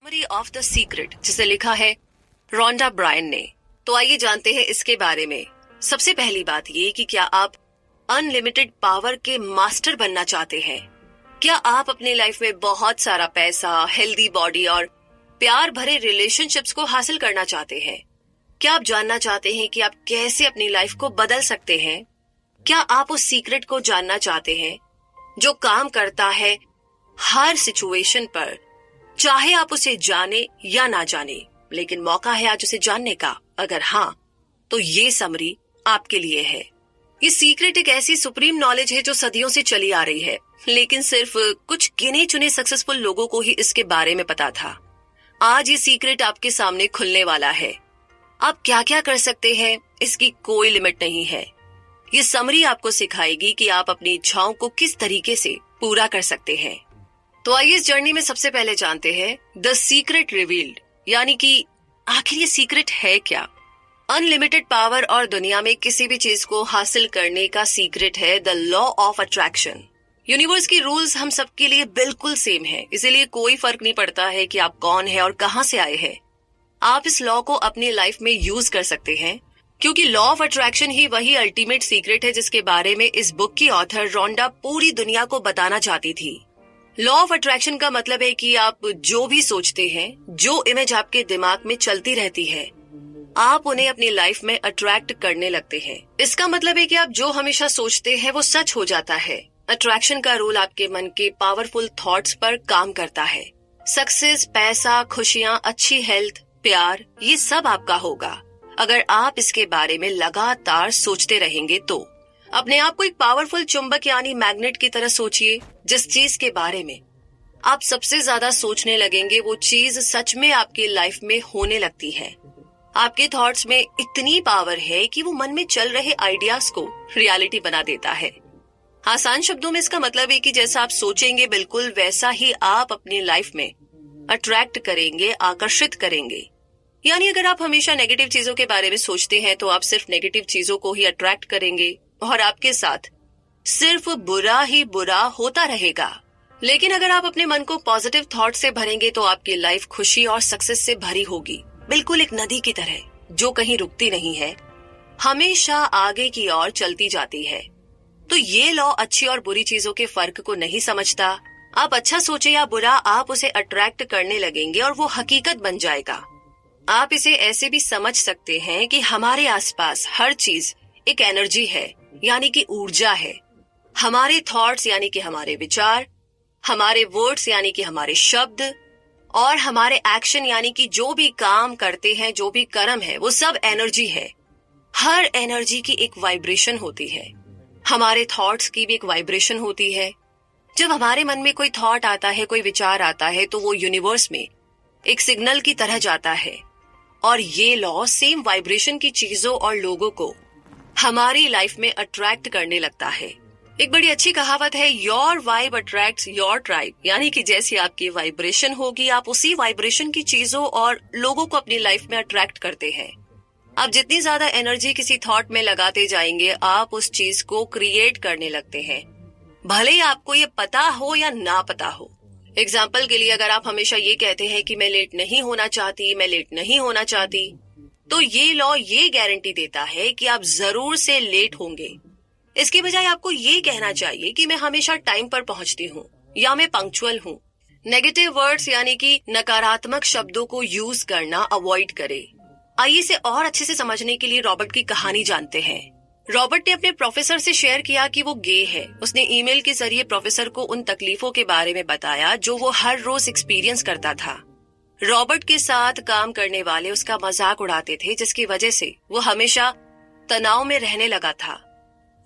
Summary of the secret जिसे लिखा है रोंडा ब्रायन ने। तो आइए जानते हैं इसके बारे में। सबसे पहली बात ये कि क्या आप अनलिमिटेड पावर के मास्टर बनना चाहते हैं? क्या आप अपनी लाइफ में बहुत सारा पैसा, हेल्दी बॉडी और प्यार भरे रिलेशनशिप्स को हासिल करना चाहते हैं? क्या आप जानना चाहते हैं कि आप कैसे अपनी लाइफ को बदल सकते हैं? क्या आप उस सीक्रेट को जानना चाहते हैं जो काम करता है हर सिचुएशन पर, चाहे आप उसे जाने या ना जाने, लेकिन मौका है आज उसे जानने का। अगर हाँ, तो ये समरी आपके लिए है। ये सीक्रेट एक ऐसी सुप्रीम नॉलेज है जो सदियों से चली आ रही है, लेकिन सिर्फ कुछ गिने चुने सक्सेसफुल लोगों को ही इसके बारे में पता था। आज ये सीक्रेट आपके सामने खुलने वाला है। आप क्या क्या कर सकते हैं, इसकी कोई लिमिट नहीं है। ये समरी आपको सिखाएगी कि आप अपनी इच्छाओं को किस तरीके से पूरा कर सकते हैं। तो आइए इस जर्नी में सबसे पहले जानते हैं द सीक्रेट रिवील्ड, यानी कि आखिर ये सीक्रेट है क्या। अनलिमिटेड पावर और दुनिया में किसी भी चीज को हासिल करने का सीक्रेट है the law of attraction. Universe की रूल्स हम सबके लिए बिल्कुल सेम है, इसीलिए कोई फर्क नहीं पड़ता है कि आप कौन है और कहां से आए हैं। आप इस लॉ को अपनी लाइफ में यूज कर सकते हैं, क्योंकि लॉ ऑफ अट्रैक्शन ही वही अल्टीमेट सीक्रेट है जिसके बारे में इस बुक की ऑथर रोंडा पूरी दुनिया को बताना चाहती थी। लॉ ऑफ अट्रैक्शन का मतलब है कि आप जो भी सोचते हैं, जो इमेज आपके दिमाग में चलती रहती है, आप उन्हें अपनी लाइफ में अट्रैक्ट करने लगते हैं। इसका मतलब है कि आप जो हमेशा सोचते हैं वो सच हो जाता है। अट्रैक्शन का रूल आपके मन के पावरफुल थॉट्स पर काम करता है। सक्सेस, पैसा, खुशियाँ, अच्छी हेल्थ, प्यार, ये सब आपका होगा अगर आप इसके बारे में लगातार सोचते रहेंगे। तो अपने आप को एक पावरफुल चुंबक यानी मैग्नेट की तरह सोचिए। जिस चीज के बारे में आप सबसे ज्यादा सोचने लगेंगे वो चीज सच में आपकी लाइफ में होने लगती है। आपके थॉट्स में इतनी पावर है कि वो मन में चल रहे आइडियाज को रियलिटी बना देता है। आसान शब्दों में इसका मतलब है कि जैसा आप सोचेंगे बिल्कुल वैसा ही आप अपनी लाइफ में अट्रैक्ट करेंगे, आकर्षित करेंगे। यानी अगर आप हमेशा नेगेटिव चीजों के बारे में सोचते हैं तो आप सिर्फ नेगेटिव चीजों को ही अट्रैक्ट करेंगे और आपके साथ सिर्फ बुरा ही बुरा होता रहेगा। लेकिन अगर आप अपने मन को पॉजिटिव थॉट से भरेंगे तो आपकी लाइफ खुशी और सक्सेस से भरी होगी, बिल्कुल एक नदी की तरह जो कहीं रुकती नहीं है, हमेशा आगे की ओर चलती जाती है। तो ये लॉ अच्छी और बुरी चीजों के फर्क को नहीं समझता। आप अच्छा सोचे या बुरा, आप उसे अट्रैक्ट करने लगेंगे और वो हकीकत बन जाएगा। आप इसे ऐसे भी समझ सकते हैं कि हमारे आसपास हर चीज एक एनर्जी है, यानी कि ऊर्जा है। हमारे थॉट्स यानी कि हमारे विचार, हमारे वर्ड्स यानी कि हमारे शब्द, और हमारे एक्शन यानी कि जो भी काम करते हैं, जो भी कर्म है, वो सब एनर्जी है। हर एनर्जी की एक वाइब्रेशन होती है। हमारे थॉट्स की भी एक वाइब्रेशन होती है। जब हमारे मन में कोई थॉट आता है, कोई विचार आता है, तो वो यूनिवर्स में एक सिग्नल की तरह जाता है और ये लॉ सेम वाइब्रेशन की चीजों और लोगों को हमारी लाइफ में अट्रैक्ट करने लगता है। एक बड़ी अच्छी कहावत है, your vibe attracts your tribe, यानी कि जैसी आपकी वाइब्रेशन होगी आप उसी वाइब्रेशन की चीजों और लोगों को अपनी लाइफ में अट्रैक्ट करते हैं। आप जितनी ज्यादा एनर्जी किसी थॉट में लगाते जाएंगे, आप उस चीज को क्रिएट करने लगते हैं, भले ही आपको ये पता हो या ना पता हो। एग्जाम्पल के लिए अगर आप हमेशा ये कहते हैं कि मैं लेट नहीं होना चाहती, मैं लेट नहीं होना चाहती, तो ये लॉ ये गारंटी देता है कि आप जरूर से लेट होंगे। इसके बजाय आपको ये कहना चाहिए कि मैं हमेशा टाइम पर पहुंचती हूँ या मैं पंक्चुअल हूँ। नेगेटिव वर्ड्स यानी कि नकारात्मक शब्दों को यूज करना अवॉइड करें। आइए इसे और अच्छे से समझने के लिए रॉबर्ट की कहानी जानते हैं। रॉबर्ट ने अपने प्रोफेसर से शेयर किया कि वो गे है। उसने ईमेल के जरिए प्रोफेसर को उन तकलीफों के बारे में बताया जो वो हर रोज एक्सपीरियंस करता था। रॉबर्ट के साथ काम करने वाले उसका मजाक उड़ाते थे, जिसकी वजह से वो हमेशा तनाव में रहने लगा था।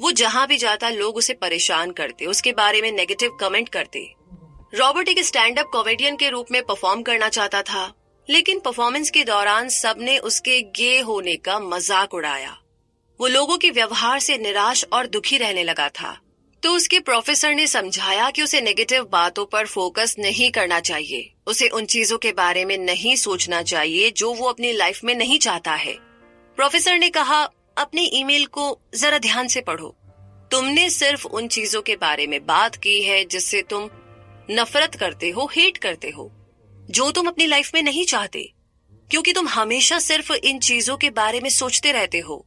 वो जहाँ भी जाता लोग उसे परेशान करते, उसके बारे में नेगेटिव कमेंट करते। रॉबर्ट एक स्टैंड अप कॉमेडियन के रूप में परफॉर्म करना चाहता था, लेकिन परफॉर्मेंस के दौरान सबने उसके गे होने का मजाक उड़ाया। वो लोगों के व्यवहार से निराश और दुखी रहने लगा था। तो उसके प्रोफेसर ने समझाया कि उसे नेगेटिव बातों पर फोकस नहीं करना चाहिए, उसे उन चीजों के बारे में नहीं सोचना चाहिए जो वो अपनी लाइफ में नहीं चाहता है। प्रोफेसर ने कहा, अपने ईमेल को जरा ध्यान से पढ़ो। तुमने सिर्फ उन चीजों के बारे में बात की है जिससे तुम नफरत करते हो, हेट करते हो। जो तुम अपनी लाइफ में नहीं चाहते, क्योंकि तुम हमेशा सिर्फ इन चीजों के बारे में सोचते रहते हो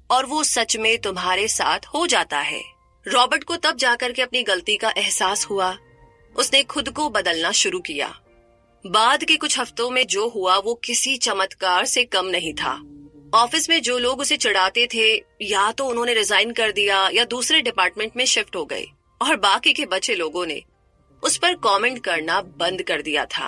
और वो सच में तुम्हारे साथ हो जाता है। रॉबर्ट को तब जाकर के अपनी गलती का एहसास हुआ। उसने खुद को बदलना शुरू किया। बाद के कुछ हफ्तों में जो हुआ वो किसी चमत्कार से कम नहीं था। ऑफिस में जो लोग उसे चिढ़ाते थे, या तो उन्होंने रिजाइन कर दिया या दूसरे डिपार्टमेंट में शिफ्ट हो गए, और बाकी के बचे लोगों ने उस पर कमेंट करना बंद कर दिया था।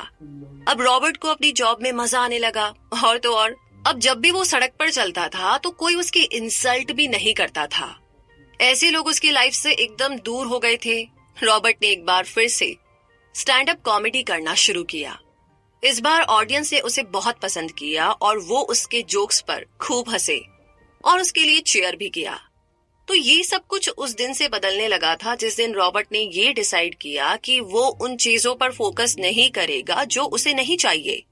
अब रॉबर्ट को अपनी जॉब में मजा आने लगा, और तो और अब जब भी वो सड़क पर चलता था तो कोई उसकी इंसल्ट भी नहीं करता था। ऐसे लोग उसकी लाइफ से एकदम दूर हो गए थे। रॉबर्ट ने एक बार फिर से स्टैंड अप कॉमेडी करना शुरू किया। इस बार ऑडियंस ने उसे बहुत पसंद किया और वो उसके जोक्स पर खूब हंसे और उसके लिए चीयर भी किया। तो ये सब कुछ उस दिन से बदलने लगा था जिस दिन रॉबर्ट ने ये डिसाइड किया कि वो उन चीजों पर फोकस नहीं करेगा जो उसे नहीं चाहिए।